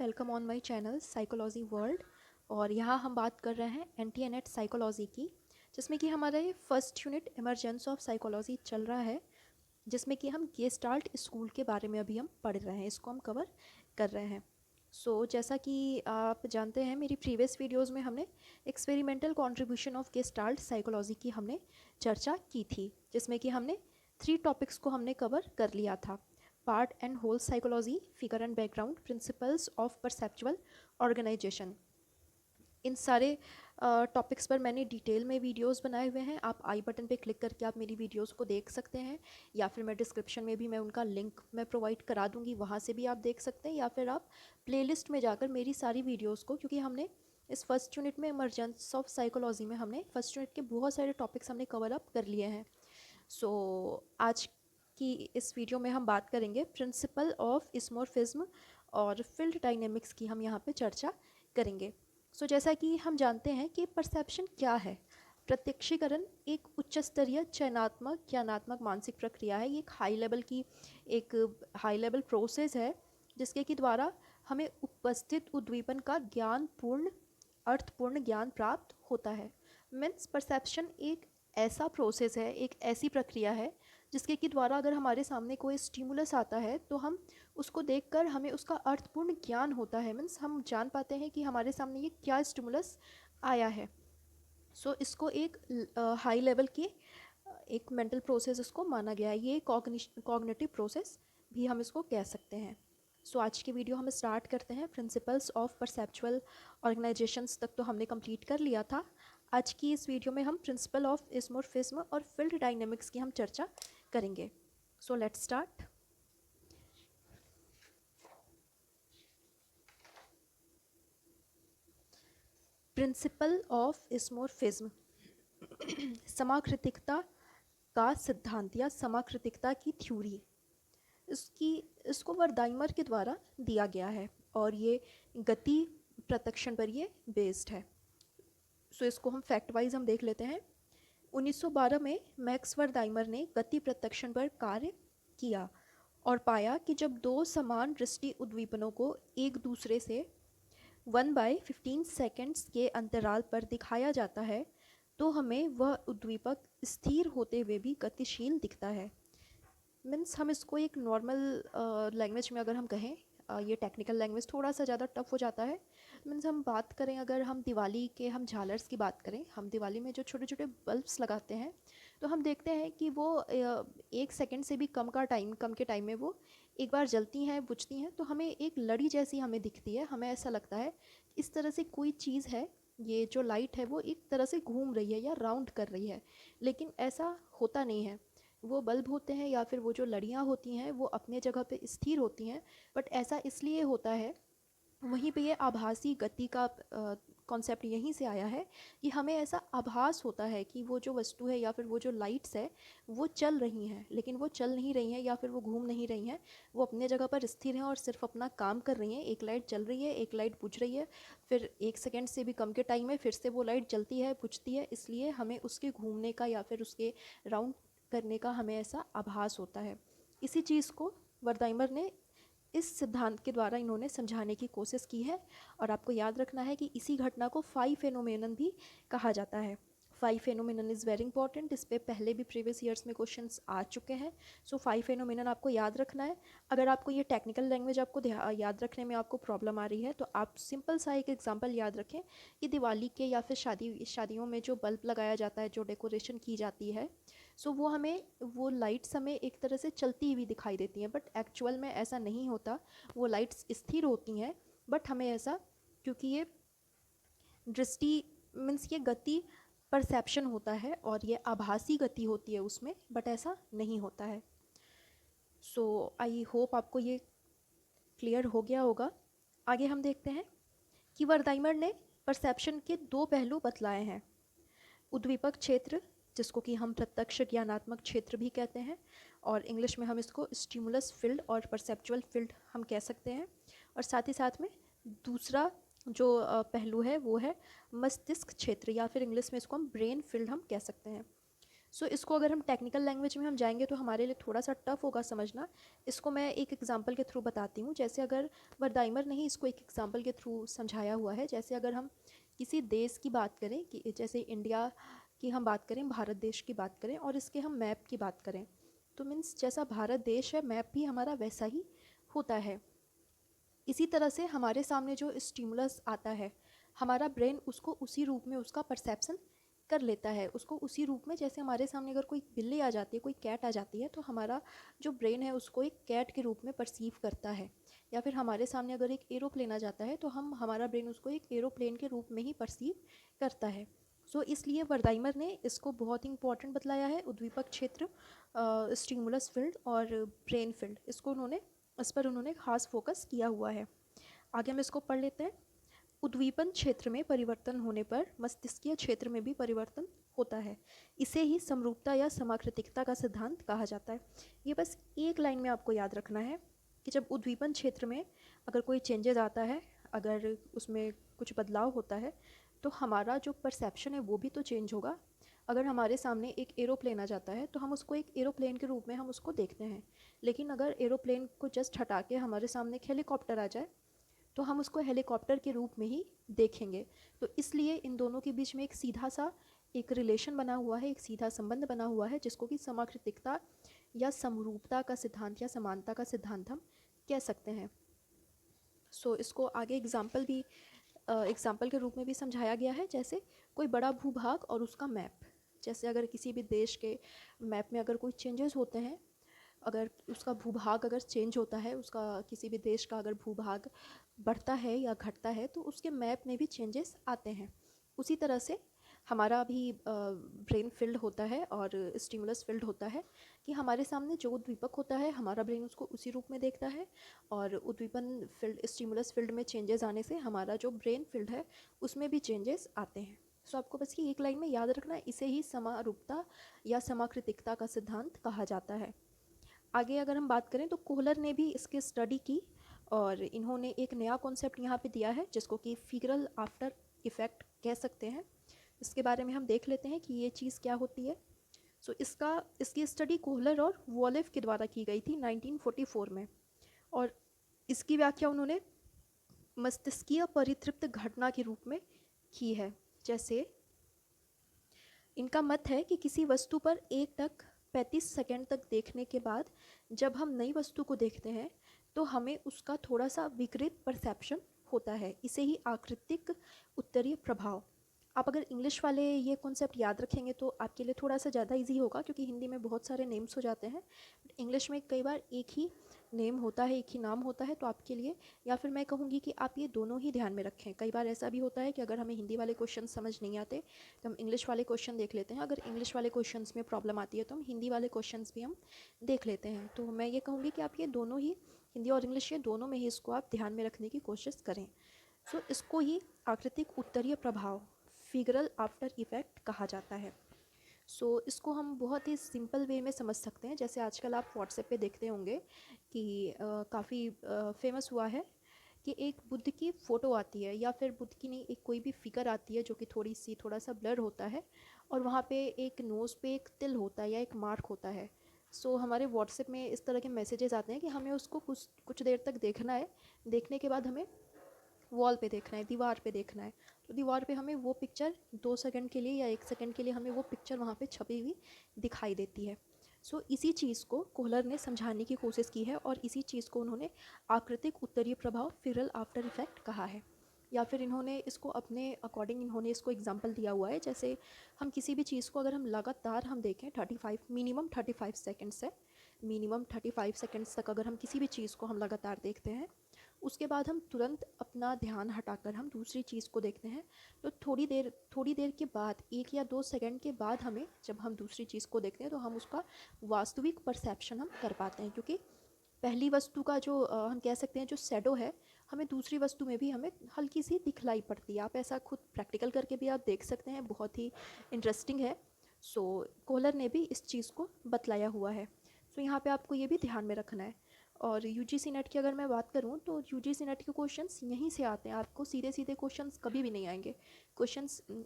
Welcome on my channel psychology world. और यहाँ हम बात कर रहे हैं एंटी-एनेट साइकोलॉजी की, जिसमें कि हमारा ये first unit emergence of psychology चल रहा है, जिसमें कि हम गेस्टाल्ट स्कूल के बारे में अभी हम पढ़ रहे हैं, इसको हम कवर कर रहे हैं। जैसा कि आप जानते हैं, मेरी प्रीवियस वीडियोज़ में हमने experimental contribution of gestalt psychology की हमने चर्चा की थी, जिसमें कि हमने 3 टॉपिक्स को हमने कवर कर लिया था। Part and whole psychology, figure and background, principles of perceptual organisation. इन सारे टॉपिक्स पर मैंने डिटेल में वीडियोस बनाए हुए हैं। आप आई बटन पे क्लिक करके आप मेरी वीडियोस को देख सकते हैं, या फिर मैं डिस्क्रिप्शन में भी मैं उनका लिंक मैं प्रोवाइड करा दूंगी, वहाँ से भी आप देख सकते हैं, या फिर आप प्लेलिस्ट में जाकर मेरी सारी वीडियोस को, क्योंकि हमने इस फर्स्ट यूनिट में इमरजेंस ऑफ साइकोलॉजी में हमने फर्स्ट यूनिट के बहुत सारे टॉपिक्स हमने कवर अप कर लिए हैं। आज की इस वीडियो में हम बात करेंगे प्रिंसिपल ऑफ इसमोर्फिज्म और फील्ड डायनेमिक्स की हम यहाँ पे चर्चा करेंगे। जैसा कि हम जानते हैं कि परसेप्शन क्या है। प्रत्यक्षीकरण एक उच्च स्तरीय चयनात्मक ज्ञानात्मक मानसिक प्रक्रिया है। ये एक हाई लेवल प्रोसेस है, जिसके के द्वारा हमें उपस्थित उद्दीपन का ज्ञानपूर्ण अर्थपूर्ण ज्ञान प्राप्त होता है। मीन्स परसेप्शन एक ऐसा प्रोसेस है, एक ऐसी प्रक्रिया है जिसके के द्वारा अगर हमारे सामने कोई स्टिमुलस आता है तो हम उसको देखकर हमें उसका अर्थपूर्ण ज्ञान होता है। मीन्स हम जान पाते हैं कि हमारे सामने ये क्या स्टिमुलस आया है। इसको एक हाई लेवल की एक मेंटल प्रोसेस इसको माना गया है। ये कॉग्निटिव प्रोसेस भी हम इसको कह सकते हैं। आज की वीडियो हम स्टार्ट करते हैं। प्रिंसिपल्स ऑफ परसेप्चुअल ऑर्गेनाइजेशंस तक तो हमने कंप्लीट कर लिया था। आज की इस वीडियो में हम प्रिंसिपल ऑफ इसमोर्फिज्म और फील्ड डायनेमिक्स की हम चर्चा करेंगे। Let's start. प्रिंसिपल ऑफ इसमोर्फिज्म समाकृतिकता का सिद्धांत या समाकृतिकता की थ्योरी, इसको वर्दाइमर के द्वारा दिया गया है और ये गति प्रत्यक्षण पर ये बेस्ड है। इसको हम फैक्ट वाइज हम देख लेते हैं। 1912 में मैक्स वर्दाइमर ने गति प्रत्यक्षण पर कार्य किया और पाया कि जब दो समान दृष्टि उद्दीपनों को एक दूसरे से 1/15 सेकेंड्स के अंतराल पर दिखाया जाता है तो हमें वह उद्दीपक स्थिर होते हुए भी गतिशील दिखता है। मीन्स हम इसको एक नॉर्मल लैंग्वेज में अगर हम कहें, ये टेक्निकल लैंग्वेज थोड़ा सा ज़्यादा टफ हो जाता है। मीन्स हम बात करें, अगर हम दिवाली के हम झालर्स की बात करें, हम दिवाली में जो छोटे छोटे बल्ब्स लगाते हैं तो हम देखते हैं कि वो 1 सेकेंड से भी कम के टाइम में वो एक बार जलती हैं, बुझती हैं, तो हमें एक लड़ी जैसी हमें दिखती है। हमें ऐसा लगता है इस तरह से कोई चीज़ है, ये जो लाइट है वो एक तरह से घूम रही है या राउंड कर रही है, लेकिन ऐसा होता नहीं है। वो बल्ब होते हैं या फिर वो जो लड़ियाँ होती हैं वो अपने जगह पे स्थिर होती हैं, बट ऐसा इसलिए होता है, वहीं पे ये आभासी गति का कॉन्सेप्ट यहीं से आया है कि हमें ऐसा आभास होता है कि वो जो वस्तु है या फिर वो जो लाइट्स है वो चल रही हैं, लेकिन वो चल नहीं रही हैं या फिर वो घूम नहीं रही हैं, वो अपने जगह पर स्थिर हैं और सिर्फ अपना काम कर रही हैं। एक लाइट चल रही है, एक लाइट बुझ रही है, फिर 1 सेकेंड से भी कम के टाइम में फिर से वो लाइट जलती है, बुझती है, इसलिए हमें उसके घूमने का या फिर उसके राउंड करने का हमें ऐसा आभास होता है। इसी चीज़ को वर्दाइमर ने इस सिद्धांत के द्वारा इन्होंने समझाने की कोशिश की है। और आपको याद रखना है कि इसी घटना को फाई फेनोमेनन भी कहा जाता है। Phi phenomenon is very important. इस पे पहले भी प्रीवियस ईयर्स में क्वेश्चंस आ चुके हैं। फाई फेनोमेनन आपको याद रखना है। अगर आपको ये टेक्निकल लैंग्वेज आपको याद रखने में आपको प्रॉब्लम आ रही है तो आप सिंपल सा एक एग्जाम्पल याद रखें कि दिवाली के या फिर शादियों में जो बल्ब लगाया जाता है, जो डेकोरेशन की जाती है, वो हमें वो लाइट्स हमें एक तरह से चलती हुई दिखाई देती हैं, बट एक्चुअल में ऐसा नहीं होता। वो लाइट्स स्थिर होती हैं, बट हमें ऐसा, क्योंकि ये दृष्टि मीन्स ये गति परसेप्शन होता है और ये आभासी गति होती है उसमें, बट ऐसा नहीं होता है। आई होप आपको ये क्लियर हो गया होगा। आगे हम देखते हैं कि वर्दाइमर ने परसेप्शन के 2 पहलू बतलाए हैं। उद्दीपक क्षेत्र, जिसको कि हम प्रत्यक्ष ज्ञानात्मक क्षेत्र भी कहते हैं, और इंग्लिश में हम इसको स्टिमुलस फील्ड और परसेप्चुअल फील्ड हम कह सकते हैं। और साथ ही साथ में दूसरा जो पहलू है वो है मस्तिष्क क्षेत्र, या फिर इंग्लिश में इसको हम ब्रेन फील्ड हम कह सकते हैं। सो इसको अगर हम टेक्निकल लैंग्वेज में हम जाएंगे तो हमारे लिए थोड़ा सा टफ होगा समझना। इसको मैं एक एग्जांपल के थ्रू बताती हूँ। जैसे अगर वर्दाइमर ने ही इसको एक एग्जांपल के थ्रू समझाया हुआ है। जैसे अगर हम किसी देश की बात करें, कि जैसे इंडिया की हम बात करें, भारत देश की बात करें और इसके हम मैप की बात करें, तो मीन्स जैसा भारत देश है मैप भी हमारा वैसा ही होता है। इसी तरह से हमारे सामने जो स्टिमुलस आता है, हमारा ब्रेन उसको उसी रूप में उसका परसेप्शन कर लेता है, उसको उसी रूप में। जैसे हमारे सामने अगर कोई बिल्ली आ जाती है, कोई कैट आ जाती है, तो हमारा जो ब्रेन है उसको एक कैट के रूप में परसीव करता है। या फिर हमारे सामने अगर एक एरोप्लेन आ जाता है तो हमारा ब्रेन उसको एक एरोप्लेन के रूप में ही परसीव करता है। सो इसलिए वर्दाइमर ने इसको बहुत ही इंपॉर्टेंट बतलाया है, उद्दीपक क्षेत्र, स्टिमुलस फील्ड और ब्रेन फील्ड, इसको उन्होंने इस पर उन्होंने खास फोकस किया हुआ है। आगे हम इसको पढ़ लेते हैं। उद्दीपन क्षेत्र में परिवर्तन होने पर मस्तिष्कीय क्षेत्र में भी परिवर्तन होता है। इसे ही समरूपता या समाकृतिकता का सिद्धांत कहा जाता है। ये बस एक लाइन में आपको याद रखना है कि जब उद्दीपन क्षेत्र में अगर कोई चेंजेस आता है, अगर उसमें कुछ बदलाव होता है, तो हमारा जो परसेप्शन है वो भी तो चेंज होगा। अगर हमारे सामने एक एरोप्लेन आ जाता है तो हम उसको एक एरोप्लेन के रूप में हम उसको देखते हैं, लेकिन अगर एरोप्लेन को जस्ट हटा के हमारे सामने एक हेलीकॉप्टर आ जाए तो हम उसको हेलीकॉप्टर के रूप में ही देखेंगे। तो इसलिए इन दोनों के बीच में एक सीधा सा एक रिलेशन बना हुआ है, एक सीधा संबंध बना हुआ है, जिसको कि समाकृतिकता या समरूपता का सिद्धांत या समानता का सिद्धांत हम कह सकते हैं। इसको आगे एग्जाम्पल के रूप में भी समझाया गया है। जैसे कोई बड़ा भूभाग और उसका मैप, जैसे अगर किसी भी देश के मैप में अगर कोई चेंजेस होते हैं, अगर उसका भूभाग अगर चेंज होता है, उसका किसी भी देश का अगर भूभाग बढ़ता है या घटता है, तो उसके मैप में भी चेंजेस आते हैं। उसी तरह से हमारा भी ब्रेन फील्ड होता है और स्टिमुलस फील्ड होता है, कि हमारे सामने जो उद्दीपक होता है हमारा ब्रेन उसको उसी रूप में देखता है, और उद्दीपन फील्ड स्टिमुलस फील्ड में चेंजेस आने से हमारा जो ब्रेन फील्ड है उसमें भी चेंजेस आते हैं। आपको बस ये एक लाइन में याद रखना है, इसे ही समारूपता या समाकृतिकता का सिद्धांत कहा जाता है। आगे अगर हम बात करें तो कोहलर ने भी इसकी स्टडी की और इन्होंने एक नया कॉन्सेप्ट यहाँ पे दिया है, जिसको कि फिगरल आफ्टर इफ़ेक्ट कह सकते हैं। इसके बारे में हम देख लेते हैं कि ये चीज़ क्या होती है। इसकी स्टडी कोहलर और वॉलेफ के द्वारा की गई थी 1944 में, और इसकी व्याख्या उन्होंने मस्तिष्कीय परितृप्त घटना के रूप में की है। जैसे इनका मत है कि किसी वस्तु पर 1 टक 35 सेकेंड तक देखने के बाद जब हम नई वस्तु को देखते हैं तो हमें उसका थोड़ा सा विकृत परसेप्शन होता है। इसे ही आकृतिक उत्तरीय प्रभाव। आप अगर इंग्लिश वाले ये कॉन्सेप्ट याद रखेंगे तो आपके लिए थोड़ा सा ज़्यादा इजी होगा, क्योंकि हिंदी में बहुत सारे नेम्स हो जाते हैं, इंग्लिश में कई बार एक ही नेम होता है, एक ही नाम होता है। तो आपके लिए, या फिर मैं कहूँगी कि आप ये दोनों ही ध्यान में रखें। कई बार ऐसा भी होता है कि अगर हमें हिंदी वाले क्वेश्चन समझ नहीं आते तो हम इंग्लिश वाले क्वेश्चन देख लेते हैं, अगर इंग्लिश वाले क्वेश्चंस में प्रॉब्लम आती है तो हम हिंदी वाले क्वेश्चंस भी हम देख लेते हैं। तो मैं ये कहूँगी कि आप ये दोनों ही, हिंदी और इंग्लिश, ये दोनों में ही इसको आप ध्यान में रखने की कोशिश करें। इसको ही आकृतिक उत्तरीय प्रभाव, फिगरल आफ्टर इफेक्ट कहा जाता है। इसको हम बहुत ही सिंपल वे में समझ सकते हैं। जैसे आजकल आप व्हाट्सएप पे देखते होंगे कि काफ़ी फेमस हुआ है कि एक बुद्ध की फ़ोटो आती है, या फिर बुद्ध की नहीं, एक कोई भी फिगर आती है जो कि थोड़ा सा ब्लर होता है, और वहाँ पे एक नोज़ पे एक तिल होता है या एक मार्क होता है। हमारे व्हाट्सएप में इस तरह के मैसेजेस आते हैं कि हमें उसको कुछ देर तक देखना है, देखने के बाद हमें वॉल पे देखना है, दीवार पे देखना है। तो दीवार पे हमें वो पिक्चर 2 सेकंड के लिए या 1 सेकंड के लिए हमें वो पिक्चर वहाँ पे छपी हुई दिखाई देती है। इसी चीज़ को कोहलर ने समझाने की कोशिश की है, और इसी चीज़ को उन्होंने आकृतिक उत्तरीय प्रभाव, फिरल आफ्टर इफेक्ट कहा है। या फिर इन्होंने इसको अपने अकॉर्डिंग इन्होंने इसको एग्जांपल दिया हुआ है। जैसे हम किसी भी चीज़ को अगर हम लगातार हम देखें 35 मिनिमम 35 सेकेंड्स है, मिनिमम 35 सेकेंड्स तक अगर हम किसी भी चीज़ को हम लगातार देखते हैं, उसके बाद हम तुरंत अपना ध्यान हटाकर हम दूसरी चीज़ को देखते हैं, तो थोड़ी देर के बाद 1 या 2 सेकंड के बाद हमें जब हम दूसरी चीज़ को देखते हैं तो हम उसका वास्तविक परसेप्शन हम कर पाते हैं। क्योंकि पहली वस्तु का जो हम कह सकते हैं जो शैडो है, हमें दूसरी वस्तु में भी हमें हल्की सी दिखलाई पड़ती है। आप ऐसा खुद प्रैक्टिकल करके भी आप देख सकते हैं, बहुत ही इंटरेस्टिंग है। कोहलर ने भी इस चीज़ को बतलाया हुआ है। यहाँ पे आपको ये भी ध्यान में रखना है। और यूजीसी नेट की अगर मैं बात करूँ तो यूजीसी नेट के क्वेश्चंस यहीं से आते हैं, आपको सीधे सीधे क्वेश्चंस कभी भी नहीं आएंगे।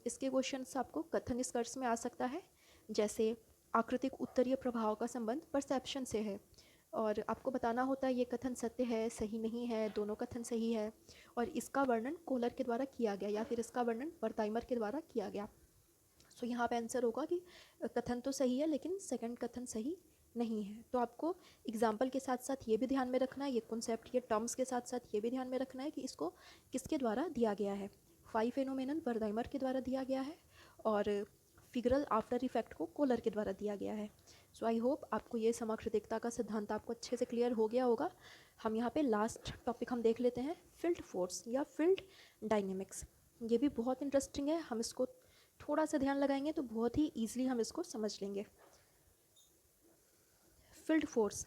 इसके क्वेश्चंस आपको कथन निष्कर्ष में आ सकता है। जैसे आकृतिक उत्तरीय प्रभाव का संबंध परसेप्शन से है और आपको बताना होता है ये कथन सत्य है, सही नहीं है, दोनों कथन सही है और इसका वर्णन कोहलर के द्वारा किया गया या फिर इसका वर्णन वर्थाइमर के द्वारा किया गया। सो यहाँ पे आंसर होगा कि कथन तो सही है लेकिन सेकंड कथन सही नहीं है। तो आपको एग्जाम्पल के साथ साथ ये भी ध्यान में रखना है, ये कॉन्सेप्ट, ये टर्म्स के साथ साथ ये भी ध्यान में रखना है कि इसको किसके द्वारा दिया गया है। फाई फेनोमेनन वर्थाइमर के द्वारा दिया गया है और फिगरल आफ्टर इफेक्ट को कोहलर के द्वारा दिया गया है। सो आई होप आपको ये समाकृतिकता का सिद्धांत आपको अच्छे से क्लियर हो गया होगा। हम यहाँ पे लास्ट टॉपिक हम देख लेते हैं, फील्ड फोर्स या फील्ड डायनेमिक्स। ये भी बहुत इंटरेस्टिंग है, हम इसको थोड़ा सा ध्यान लगाएंगे तो बहुत ही ईजिली हम इसको समझ लेंगे। फील्ड फोर्स,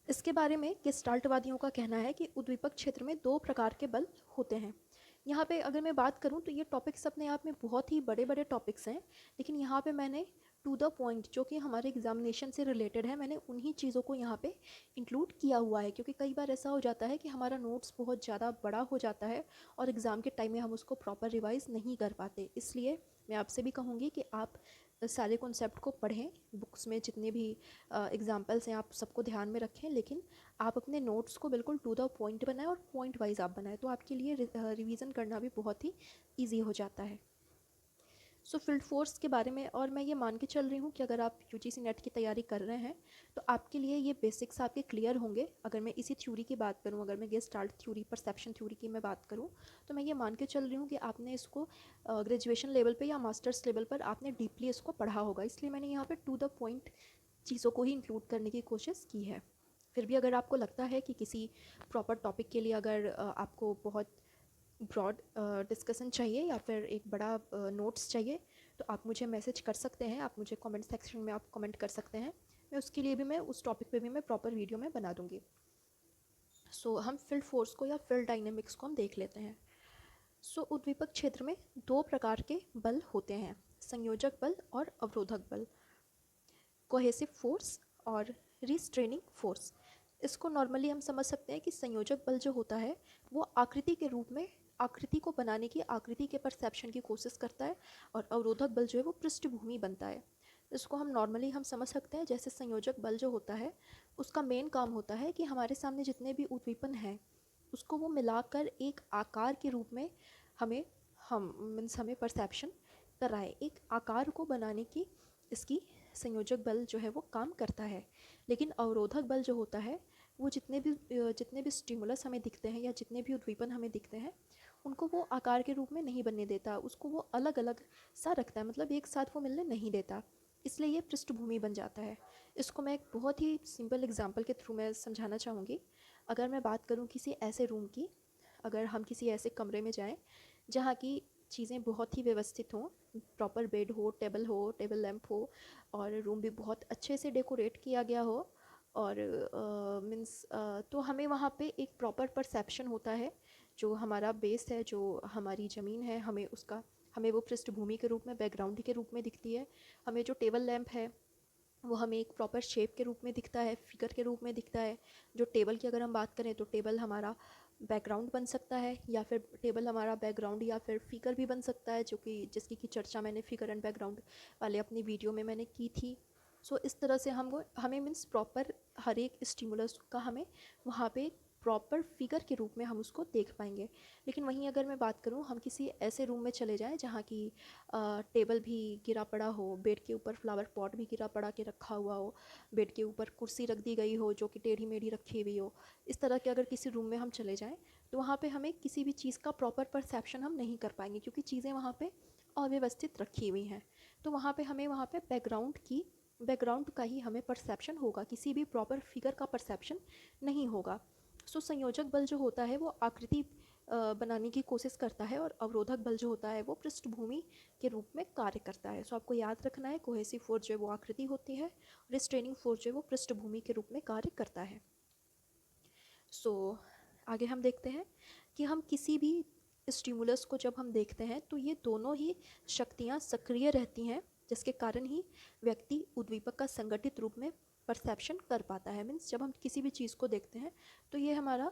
इसके बारे में गेस्टाल्टवादियों का कहना है कि उद्दीपक क्षेत्र में दो प्रकार के बल होते हैं। यहाँ पे अगर मैं बात करूँ तो ये टॉपिक्स अपने आप में बहुत ही बड़े बड़े टॉपिक्स हैं, लेकिन यहाँ पे मैंने टू द पॉइंट जो कि हमारे एग्जामिनेशन से रिलेटेड है, मैंने उन्हीं चीज़ों को यहाँ पे इंक्लूड किया हुआ है, क्योंकि कई बार ऐसा हो जाता है कि हमारा नोट्स बहुत ज़्यादा बड़ा हो जाता है और एग्ज़ाम के टाइम में हम उसको प्रॉपर रिवाइज़ नहीं कर पाते। इसलिए मैं आपसे भी कहूँगी कि आप सारे कॉन्सेप्ट को पढ़ें, बुक्स में जितने भी एग्जाम्पल्स हैं आप सबको ध्यान में रखें, लेकिन आप अपने नोट्स को बिल्कुल टू द पॉइंट बनाएं और पॉइंट वाइज आप बनाएं, तो आपके लिए रिवीजन करना भी बहुत ही ईजी हो जाता है। सो फील्ड फोर्स के बारे में, और मैं ये मान के चल रही हूँ कि अगर आप यूजीसी नेट की तैयारी कर रहे हैं तो आपके लिए ये बेसिक्स आपके क्लियर होंगे। अगर मैं इसी थ्योरी की बात करूँ, अगर मैं गेस्टाल्ट थ्योरी, परसेप्शन थ्योरी की मैं बात करूँ, तो मैं ये मान के चल रही हूँ कि आपने इसको ग्रेजुएशन लेवल पे या मास्टर्स लेवल पर आपने डीपली इसको पढ़ा होगा, इसलिए मैंने यहाँ पे टू द पॉइंट चीज़ों को ही इंक्लूड करने की कोशिश की है। फिर भी अगर आपको लगता है कि किसी प्रॉपर टॉपिक के लिए अगर आपको बहुत ब्रॉड डिस्कशन चाहिए या फिर एक बड़ा नोट्स चाहिए, तो आप मुझे मैसेज कर सकते हैं, आप मुझे कमेंट सेक्शन में आप कमेंट कर सकते हैं। मैं उसके लिए भी, मैं उस टॉपिक पे भी मैं प्रॉपर वीडियो में बना दूँगी। सो हम फील्ड फोर्स को या फील्ड डायनेमिक्स को हम देख लेते हैं। सो उद्दीपक क्षेत्र में दो प्रकार के बल होते हैं, संयोजक बल और अवरोधक बल, कोहेसिव फोर्स और रिस्ट्रेनिंग फोर्स। इसको नॉर्मली हम समझ सकते हैं कि संयोजक बल जो होता है वो आकृति के रूप में, आकृति को बनाने की, आकृति के परसेप्शन की कोशिश करता है, और अवरोधक बल जो है वो पृष्ठभूमि बनता है। इसको हम नॉर्मली हम समझ सकते हैं जैसे संयोजक बल जो होता है उसका मेन काम होता है कि हमारे सामने जितने भी उद्दीपन हैं उसको वो मिलाकर एक आकार के रूप में हमें हमें परसेप्शन कराए, एक आकार को बनाने की इसकी संयोजक बल जो है वो काम करता है। लेकिन अवरोधक बल जो होता है वो जितने भी स्टिमुलस हमें दिखते हैं या जितने भी उद्दीपन हमें दिखते हैं उनको वो आकार के रूप में नहीं बनने देता, उसको वो अलग अलग सा रखता है, मतलब एक साथ वो मिलने नहीं देता, इसलिए ये पृष्ठभूमि बन जाता है। इसको मैं एक बहुत ही सिंपल एग्जांपल के थ्रू मैं समझाना चाहूँगी। अगर मैं बात करूँ किसी ऐसे रूम की, अगर हम किसी ऐसे कमरे में जाएं जहाँ की चीज़ें बहुत ही व्यवस्थित हों, प्रॉपर बेड हो, टेबल लैंप हो, और रूम भी बहुत अच्छे से डेकोरेट किया गया हो, और तो हमें वहाँ पे एक प्रॉपर परसेप्शन होता है, जो हमारा बेस है, जो हमारी ज़मीन है, हमें वो पृष्ठभूमि के रूप में, बैकग्राउंड के रूप में दिखती है। हमें जो टेबल लैंप है वो हमें एक प्रॉपर शेप के रूप में दिखता है, फिगर के रूप में दिखता है। जो टेबल की अगर हम बात करें तो टेबल हमारा बैकग्राउंड बन सकता है, या फिर टेबल हमारा बैकग्राउंड या फिर फिगर भी बन सकता है, जो कि जिसकी की चर्चा मैंने फिगर एंड बैकग्राउंड वाले अपनी वीडियो में मैंने की थी। सो इस तरह से हमें मीन्स प्रॉपर हर एक स्टिमुलस का हमें वहाँ पे प्रॉपर फिगर के रूप में हम उसको देख पाएंगे। लेकिन वहीं अगर मैं बात करूँ, हम किसी ऐसे रूम में चले जाएं जहाँ की टेबल भी गिरा पड़ा हो, बेड के ऊपर फ्लावर पॉट भी गिरा पड़ा के रखा हुआ हो, बेड के ऊपर कुर्सी रख दी गई हो जो कि टेढ़ी मेढ़ी रखी हुई हो, इस तरह के अगर किसी रूम में हम चले जाएं तो वहाँ पे हमें किसी भी चीज़ का प्रॉपर परसेप्शन हम नहीं कर पाएंगे, क्योंकि चीज़ें वहाँ पे अव्यवस्थित रखी हुई हैं। तो वहाँ पे हमें वहाँ पे बैकग्राउंड का ही हमें परसेप्शन होगा, किसी भी प्रॉपर फिगर का परसेप्शन नहीं होगा। सो संयोजक बल जो होता है वो आकृति बनाने की कोशिश करता है, और अवरोधक बल जो होता है वो पृष्ठभूमि के रूप में कार्य करता है। सो आपको याद रखना है, कोहेसिव फोर्स जो है वो आकृति होती है, रिस्ट्रेनिंग फोर्स जो है वो पृष्ठभूमि के रूप में कार्य करता है। सो आगे हम देखते हैं कि हम किसी भी स्टिमुलस को जब हम देखते हैं तो ये दोनों ही शक्तियाँ सक्रिय रहती हैं, जिसके कारण ही व्यक्ति उद्दीपक का संगठित रूप में परसेप्शन कर पाता है। मीन्स जब हम किसी भी चीज़ को देखते हैं तो ये हमारा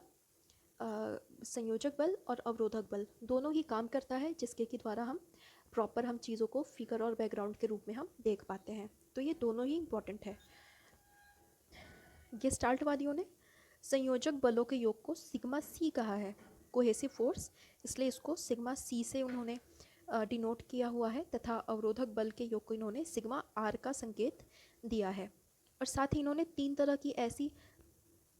संयोजक बल और अवरोधक बल दोनों ही काम करता है, जिसके के द्वारा हम प्रॉपर हम चीज़ों को फिगर और बैकग्राउंड के रूप में हम देख पाते हैं। तो ये दोनों ही इम्पॉर्टेंट है। गेस्टाल्टवादियों ने संयोजक बलों के योग को सिग्मा सी कहा है, कोहेसिव फोर्स, इसलिए इसको सिग्मा सी से उन्होंने डिनोट किया हुआ है, तथा अवरोधक बल के योग को इन्होंने सिग्मा आर का संकेत दिया है। और साथ ही इन्होंने 3 तरह की ऐसी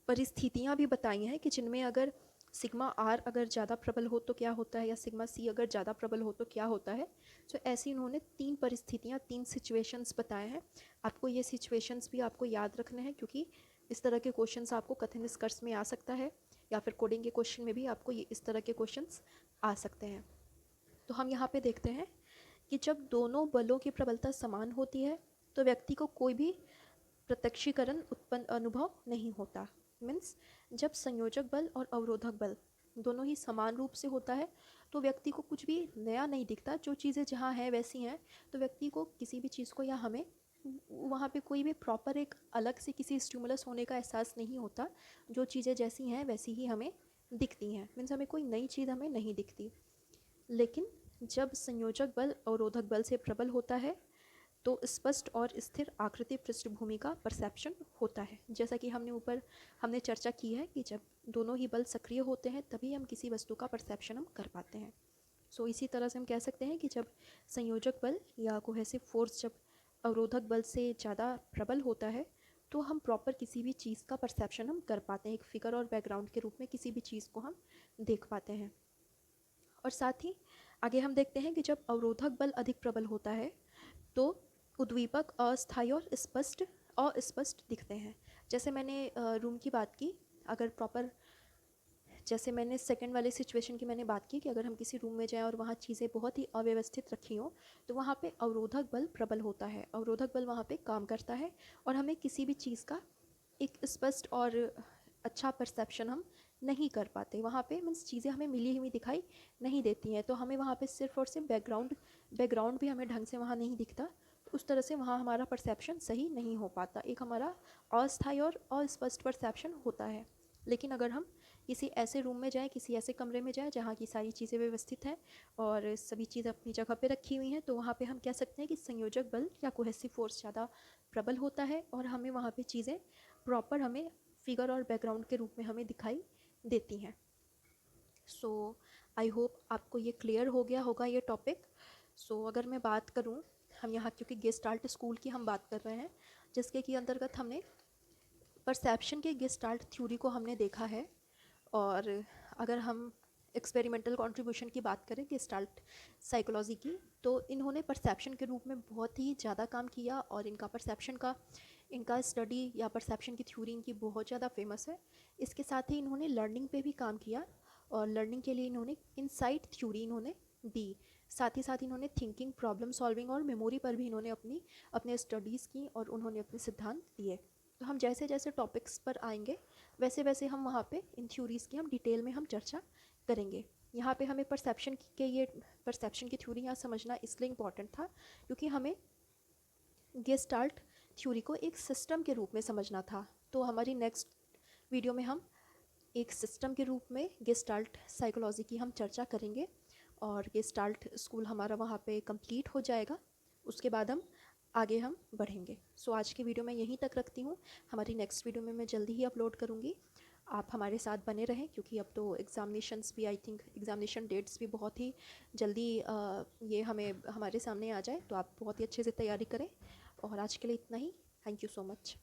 परिस्थितियाँ भी बताई हैं कि जिनमें अगर सिग्मा आर अगर ज़्यादा प्रबल हो तो क्या होता है, या सिग्मा सी अगर ज़्यादा प्रबल हो तो क्या होता है। तो ऐसी इन्होंने 3 परिस्थितियाँ, 3 सिचुएशंस बताए हैं। आपको ये सिचुएशंस भी आपको याद रखने हैं, क्योंकि इस तरह के क्वेश्चंस आपको कथन निष्कर्ष में आ सकता है, या फिर कोडिंग के क्वेश्चन में भी आपको ये इस तरह के क्वेश्चंस आ सकते हैं। तो हम यहाँ पे देखते हैं कि जब दोनों बलों की प्रबलता समान होती है तो व्यक्ति को कोई भी प्रत्यक्षीकरण उत्पन्न अनुभव नहीं होता। मीन्स जब संयोजक बल और अवरोधक बल दोनों ही समान रूप से होता है तो व्यक्ति को कुछ भी नया नहीं दिखता, जो चीज़ें जहाँ हैं वैसी हैं। तो व्यक्ति को किसी भी चीज़ को, या हमें वहाँ पे कोई भी प्रॉपर एक अलग से किसी स्टिमुलस होने का एहसास नहीं होता। जो चीज़ें जैसी हैं वैसी ही हमें दिखती हैं। मीन्स हमें कोई नई चीज़ हमें नहीं दिखती। लेकिन जब संयोजक बल अवरोधक बल से प्रबल होता है तो स्पष्ट और स्थिर आकृति पृष्ठभूमि का परसेप्शन होता है। जैसा कि हमने चर्चा की है कि जब दोनों ही बल सक्रिय होते हैं तभी हम किसी वस्तु का परसेप्शन हम कर पाते हैं। सो इसी तरह से हम कह सकते हैं कि जब संयोजक बल या कोहेसिव फोर्स जब अवरोधक बल से ज़्यादा प्रबल होता है तो हम प्रॉपर किसी भी चीज़ का परसेप्शन हम कर पाते हैं, एक फिगर और बैकग्राउंड के रूप में किसी भी चीज़ को हम देख पाते हैं। और साथ ही आगे हम देखते हैं कि जब अवरोधक बल अधिक प्रबल होता है तो उद्दीपक अस्थायी और अस्पष्ट दिखते हैं। जैसे मैंने रूम की बात की, अगर प्रॉपर, जैसे मैंने सेकंड वाले सिचुएशन की मैंने बात की कि अगर हम किसी रूम में जाएं और वहाँ चीज़ें बहुत ही अव्यवस्थित रखी हों तो वहाँ पे अवरोधक बल प्रबल होता है, अवरोधक बल वहाँ पे काम करता है और हमें किसी भी चीज़ का एक स्पष्ट और अच्छा परसेप्शन हम नहीं कर पाते। वहाँ पे मीन्स चीज़ें हमें मिली हुई दिखाई नहीं देती हैं, तो हमें वहाँ पे सिर्फ और सिर्फ बैकग्राउंड भी हमें ढंग से वहाँ नहीं दिखता। उस तरह से वहाँ हमारा परसेप्शन सही नहीं हो पाता, एक हमारा अस्थायी और अस्पष्ट परसेप्शन होता है। लेकिन अगर हम किसी ऐसे रूम में जाएं, किसी ऐसे कमरे में जाएं जहाँ की सारी चीज़ें व्यवस्थित हैं और सभी चीज़ें अपनी जगह पे रखी हुई हैं, तो वहाँ पे हम कह सकते हैं कि संयोजक बल या कोहेसिव फोर्स ज़्यादा प्रबल होता है और हमें वहाँ पे चीज़ें प्रॉपर हमें फिगर और बैकग्राउंड के रूप में हमें दिखाई देती हैं। सो आई होप आपको ये क्लियर हो गया होगा ये टॉपिक। सो अगर मैं बात करूँ, हम यहाँ क्योंकि गेस्टाल्ट स्कूल की हम बात कर रहे हैं, जिसके की अंतर्गत हमने परसेप्शन के गेस्टाल्ट थ्योरी को हमने देखा है। और अगर हम एक्सपेरिमेंटल कंट्रीब्यूशन की बात करें गेस्टाल्ट साइकोलॉजी की, तो इन्होंने परसेप्शन के रूप में बहुत ही ज़्यादा काम किया और इनका स्टडी या परसेप्शन की थ्योरी इनकी बहुत ज़्यादा फेमस है। इसके साथ ही इन्होंने लर्निंग पे भी काम किया और लर्निंग के लिए इन्होंने इनसाइट थ्योरी इन्होंने दी। साथ ही इन्होंने थिंकिंग, प्रॉब्लम सॉल्विंग और मेमोरी पर भी इन्होंने अपने स्टडीज़ की और उन्होंने अपने सिद्धांत दिए। तो हम जैसे जैसे टॉपिक्स पर आएंगे वैसे वैसे हम वहाँ पे इन थ्योरीज़ की हम डिटेल में हम चर्चा करेंगे। यहाँ पे हमें परसेप्शन की थ्योरी यहाँ समझना इसलिए इम्पॉर्टेंट था क्योंकि हमें गेस्टाल्ट थ्योरी को एक सिस्टम के रूप में समझना था। तो हमारी नेक्स्ट वीडियो में हम एक सिस्टम के रूप में गेस्टाल्ट साइकोलॉजी की हम चर्चा करेंगे और गेस्टाल्ट स्कूल हमारा वहाँ पे कंप्लीट हो जाएगा। उसके बाद हम आगे हम बढ़ेंगे। सो आज की वीडियो मैं यहीं तक रखती हूँ। हमारी नेक्स्ट वीडियो में मैं जल्दी ही अपलोड करूँगी। आप हमारे साथ बने रहें क्योंकि अब तो एग्ज़ामिनेशंस भी, आई थिंक एग्ज़ामिनेशन डेट्स भी बहुत ही जल्दी ये हमारे सामने आ जाए, तो आप बहुत ही अच्छे से तैयारी करें। और आज के लिए इतना ही। Thank you so much.